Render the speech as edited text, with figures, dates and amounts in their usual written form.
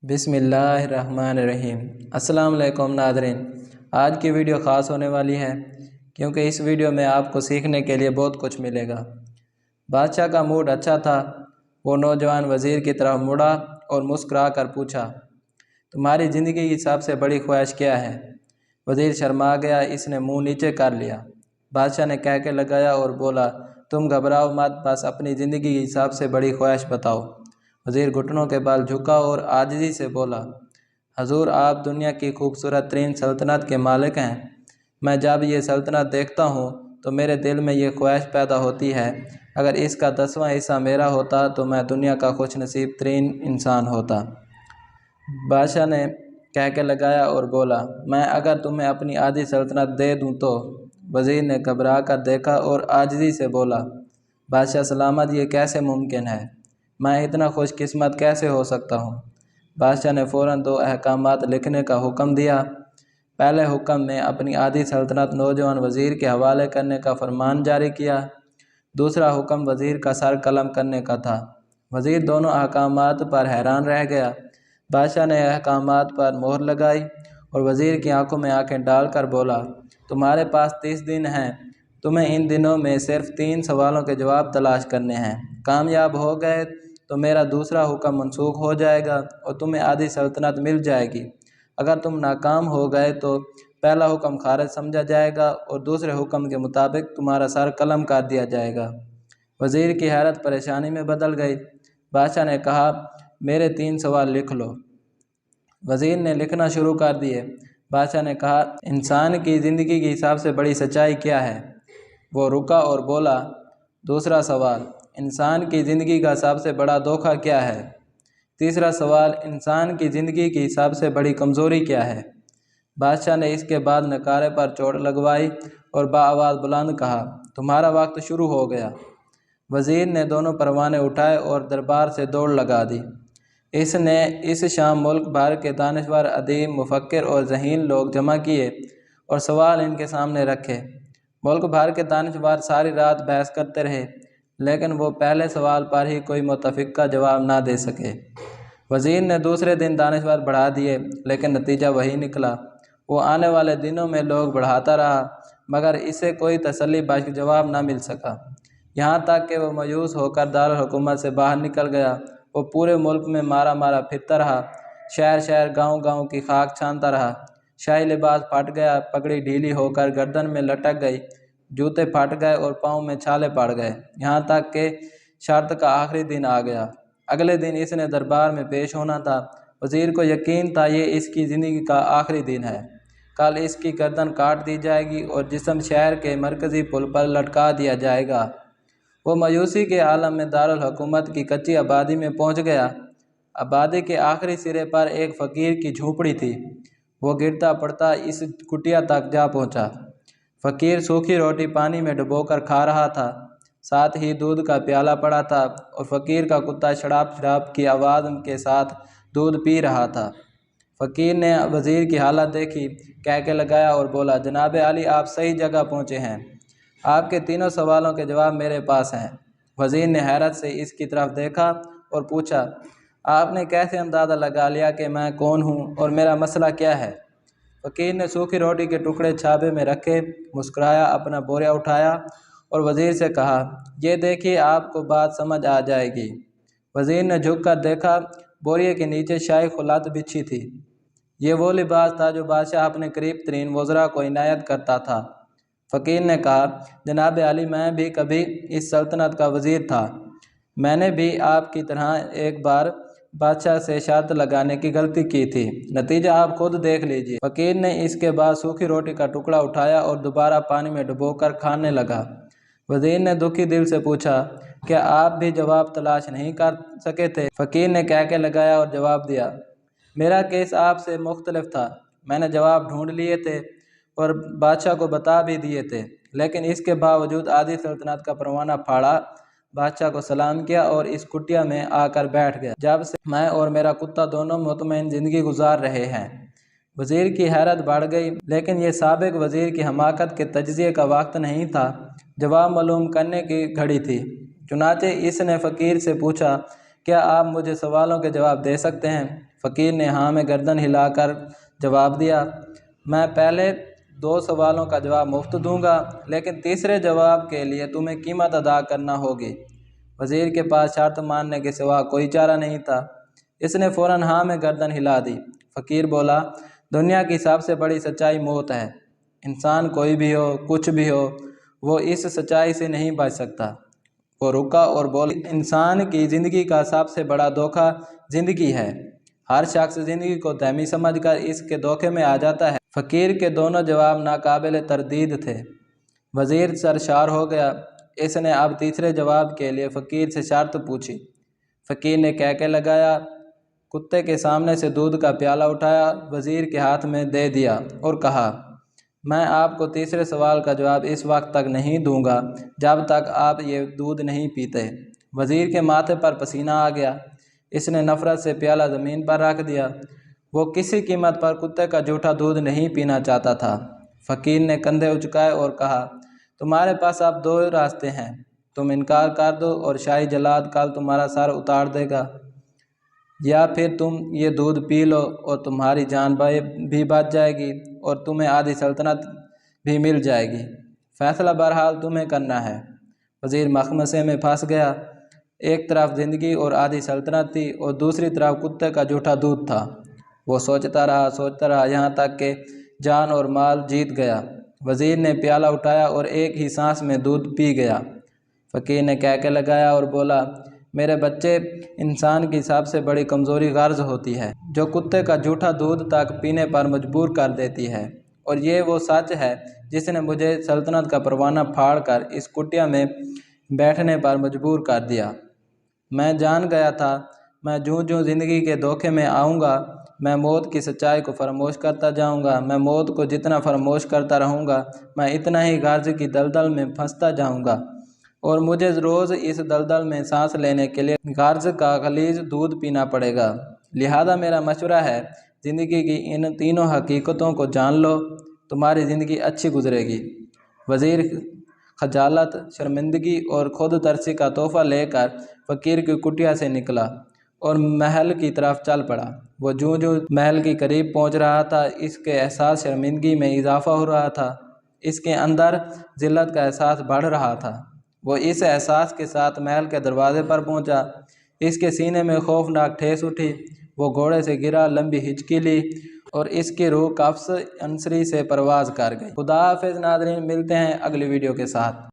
बिस्मिल्लाहिर्रहमानिर्रहीम। अस्सलाम वालेकुम नाज़रीन। आज की वीडियो ख़ास होने वाली है क्योंकि इस वीडियो में आपको सीखने के लिए बहुत कुछ मिलेगा। बादशाह का मूड अच्छा था। वो नौजवान वज़ीर की तरफ मुड़ा और मुस्कुरा कर पूछा, तुम्हारी ज़िंदगी की सबसे बड़ी ख्वाहिश क्या है? वज़ीर शर्मा गया, इसने मुंह नीचे कर लिया। बादशाह ने कह के लगाया और बोला, तुम घबराओ मत, बस अपनी ज़िंदगी की सबसे बड़ी ख्वाहिश बताओ। वज़ीर घुटनों के बल झुका और आजिज़ी से बोला, हजूर आप दुनिया की खूबसूरत तरीन सल्तनत के मालिक हैं। मैं जब ये सल्तनत देखता हूँ तो मेरे दिल में ये ख्वाहिश पैदा होती है, अगर इसका 10वां हिस्सा मेरा होता तो मैं दुनिया का खुश नसीब तरीन इंसान होता। बादशाह ने कह के लगाया और बोला, मैं अगर तुम्हें अपनी आधी सल्तनत दे दूँ तो? वज़ीर ने घबरा कर देखा और आजिज़ी से बोला, बादशाह सलामत, ये कैसे मुमकिन है? मैं इतना खुशकिस्मत कैसे हो सकता हूँ? बादशाह ने फ़ौरन 2 अहकामात लिखने का हुक्म दिया। पहले हुक्म में अपनी आधी सल्तनत नौजवान वज़ीर के हवाले करने का फरमान जारी किया। दूसरा हुक्म वज़ीर का सर कलम करने का था। वज़ीर दोनों अहकामात पर हैरान रह गया। बादशाह ने अहकामात पर मोहर लगाई और वज़ीर की आंखों में आंखें डालकर बोला, तुम्हारे पास 30 दिन हैं। तुम्हें इन दिनों में सिर्फ 3 सवालों के जवाब तलाश करने हैं। कामयाब हो गए तो मेरा दूसरा हुक्म मनसूख हो जाएगा और तुम्हें आधी सल्तनत मिल जाएगी। अगर तुम नाकाम हो गए तो पहला हुक्म खारिज समझा जाएगा और दूसरे हुक्म के मुताबिक तुम्हारा सर कलम कर दिया जाएगा। वज़ीर की हैरत परेशानी में बदल गई। बादशाह ने कहा, मेरे 3 सवाल लिख लो। वज़ीर ने लिखना शुरू कर दिए। बादशाह ने कहा, इंसान की ज़िंदगी की सबसे बड़ी सच्चाई क्या है? वो रुका और बोला, दूसरा सवाल, इंसान की ज़िंदगी का सबसे बड़ा धोखा क्या है? तीसरा सवाल, इंसान की ज़िंदगी की सबसे बड़ी कमज़ोरी क्या है? बादशाह ने इसके बाद नकारे पर चोट लगवाई और बाआवाज़ बुलंद कहा, तुम्हारा वक्त शुरू हो गया। वज़ीर ने दोनों परवाने उठाए और दरबार से दौड़ लगा दी। इसने इस शाम मुल्क भर के दानिशवर, अदीब, मुफक्किर और ज़हीन लोग जमा किए और सवाल इनके सामने रखे। मुल्क भर के दानिशवर सारी रात बहस करते रहे, लेकिन वो पहले सवाल पर ही कोई मुतफ़िक का जवाब ना दे सके। वज़ीर ने दूसरे दिन दानिशवर बढ़ा दिए, लेकिन नतीजा वही निकला। वो आने वाले दिनों में लोग बढ़ाता रहा, मगर इसे कोई तसल्ली बख्श जवाब ना मिल सका। यहाँ तक कि वो मायूस होकर दारुल हुकूमत से बाहर निकल गया। वो पूरे मुल्क में मारा मारा फिरता रहा, शहर शहर, गांव गांव की खाक छानता रहा। शाही लिबास फट गया, पगड़ी ढीली होकर गर्दन में लटक गई, जूते फट गए और पाँव में छाले पड़ गए। यहाँ तक कि शर्त का आखिरी दिन आ गया। अगले दिन इसने दरबार में पेश होना था। वज़ीर को यकीन था ये इसकी ज़िंदगी का आखिरी दिन है। कल इसकी गर्दन काट दी जाएगी और जिस्म शहर के मरकज़ी पुल पर लटका दिया जाएगा। वो मायूसी के आलम में दारुल हुकूमत की कच्ची आबादी में पहुंच गया। आबादी के आखिरी सिरे पर एक फ़कीर की झोंपड़ी थी। वो गिरता पड़ता इस कुटिया तक जा पहुंचा। फ़कीर सूखी रोटी पानी में डुबोकर खा रहा था, साथ ही दूध का प्याला पड़ा था और फ़कीर का कुत्ता शराब शराब की आवाज़ के साथ दूध पी रहा था। फ़कीर ने वज़ीर की हालत देखी, कह के लगाया और बोला, जनाब अली, आप सही जगह पहुँचे हैं। आपके तीनों सवालों के जवाब मेरे पास हैं। वज़ीर ने हैरत से इसकी तरफ देखा और पूछा, आपने कैसे अंदाज़ा लगा लिया कि मैं कौन हूँ और मेरा मसला क्या है? फ़कीर ने सूखी रोटी के टुकड़े छाबे में रखे, मुस्कुराया, अपना बोरिया उठाया और वज़ीर से कहा, ये देखिए, आपको बात समझ आ जाएगी। वज़ीर ने झुककर देखा, बोरिए के नीचे शाही खुलात बिछी थी। ये वो लिबास था जो बादशाह अपने करीब तरीन वज़रा को इनायत करता था। फ़कीर ने कहा, जनाब अली, मैं भी कभी इस सल्तनत का वज़ीर था। मैंने भी आपकी तरह एक बार बादशाह से शर्त लगाने की गलती की थी। नतीजा आप खुद देख लीजिए। फ़कीर ने इसके बाद सूखी रोटी का टुकड़ा उठाया और दोबारा पानी में डुबोकर खाने लगा। वज़ीर ने दुखी दिल से पूछा, क्या आप भी जवाब तलाश नहीं कर सके थे? फ़कीर ने कह के लगाया और जवाब दिया, मेरा केस आपसे मुख्तलिफ था। मैंने जवाब ढूंढ लिए थे और बादशाह को बता भी दिए थे, लेकिन इसके बावजूद आधी सल्तनत का परवाना फाड़ा, बादशाह को सलाम किया और इस कुटिया में आकर बैठ गया। जब से मैं और मेरा कुत्ता दोनों मुतमईन ज़िंदगी गुजार रहे हैं। वज़ीर की हैरत बढ़ गई, लेकिन ये साबिक वज़ीर की हमाकत के तज्ज़िये का वक्त नहीं था, जवाब मालूम करने की घड़ी थी। चुनाचे इसने फ़कीर से पूछा, क्या आप मुझे सवालों के जवाब दे सकते हैं? فقیر نے ہاں میں گردن ہلا کر جواب دیا، میں پہلے 2 سوالوں کا جواب مفت دوں گا، لیکن تیسرے جواب کے لیے تمہیں قیمت ادا کرنا ہوگی۔ وزیر کے پاس شرط ماننے کے سوا کوئی چارہ نہیں تھا، اس نے فوراً ہاں میں گردن ہلا دی۔ فقیر بولا، دنیا کی سب سے بڑی سچائی موت ہے۔ انسان کوئی بھی ہو، کچھ بھی ہو، وہ اس سچائی سے نہیں بچ سکتا۔ وہ رکا اور بولا، انسان کی زندگی کا سب سے بڑا دھوکہ زندگی ہے۔ ہر شخص زندگی کو دھمی سمجھ کر اس کے دھوکے میں آ جاتا ہے۔ فقیر کے دونوں جواب ناقابل تردید تھے۔ وزیر سرشار ہو گیا۔ اس نے اب تیسرے جواب کے لیے فقیر سے شرط پوچھی۔ فقیر نے کہکے لگایا، کتے کے سامنے سے دودھ کا پیالہ اٹھایا، وزیر کے ہاتھ میں دے دیا اور کہا، میں آپ کو تیسرے سوال کا جواب اس وقت تک نہیں دوں گا جب تک آپ یہ دودھ نہیں پیتے۔ وزیر کے ماتھے پر پسینہ آ گیا۔ اس نے نفرت سے پیالہ زمین پر رکھ دیا۔ وہ کسی قیمت پر کتے کا جھوٹا دودھ نہیں پینا چاہتا تھا۔ فقیر نے کندھے اچکائے اور کہا، تمہارے پاس اب 2 راستے ہیں، تم انکار کر دو اور شاہی جلاد کل تمہارا سر اتار دے گا، یا پھر تم یہ دودھ پی لو اور تمہاری جان بھی بچ جائے گی اور تمہیں آدھی سلطنت بھی مل جائے گی۔ فیصلہ بہرحال تمہیں کرنا ہے۔ وزیر مخمصے میں پھنس گیا۔ ایک طرف زندگی اور آدھی سلطنت تھی اور دوسری طرف کتے کا جھوٹا دودھ تھا۔ وہ سوچتا رہا یہاں تک کہ جان اور مال جیت گیا۔ وزیر نے پیالہ اٹھایا اور ایک ہی سانس میں دودھ پی گیا۔ فقیر نے کہکے لگایا اور بولا، میرے بچے، انسان کی سب سے بڑی کمزوری غرض ہوتی ہے جو کتے کا جھوٹا دودھ تک پینے پر مجبور کر دیتی ہے، اور یہ وہ سچ ہے جس نے مجھے سلطنت کا پروانہ پھاڑ کر اس کٹیا میں بیٹھنے پر مجبور کر دیا۔ میں جان گیا تھا، میں جوں زندگی کے دھوکے میں آؤں گا، میں موت کی سچائی کو فراموش کرتا جاؤں گا۔ میں موت کو جتنا فراموش کرتا رہوں گا، میں اتنا ہی غرض کی دلدل میں پھنستا جاؤں گا، اور مجھے روز اس دلدل میں سانس لینے کے لیے غرض کا غلیظ دودھ پینا پڑے گا۔ لہذا میرا مشورہ ہے، زندگی کی ان تینوں حقیقتوں کو جان لو، تمہاری زندگی اچھی گزرے گی۔ وزیر خجالت، شرمندگی اور خود ترسی کا تحفہ لے کر فقیر کی کٹیا سے نکلا اور محل کی طرف چل پڑا۔ وہ جوں محل کے قریب پہنچ رہا تھا، اس کے احساس شرمندگی میں اضافہ ہو رہا تھا۔ اس کے اندر ذلت کا احساس بڑھ رہا تھا۔ وہ اس احساس کے ساتھ محل کے دروازے پر پہنچا۔ اس کے سینے میں خوفناک ٹھیس اٹھی۔ وہ گھوڑے سے گرا، لمبی ہچکی لی اور اس کی روح قفس عنصری سے پرواز کر گئی۔ خدا حافظ ناظرین، ملتے ہیں اگلی ویڈیو کے ساتھ۔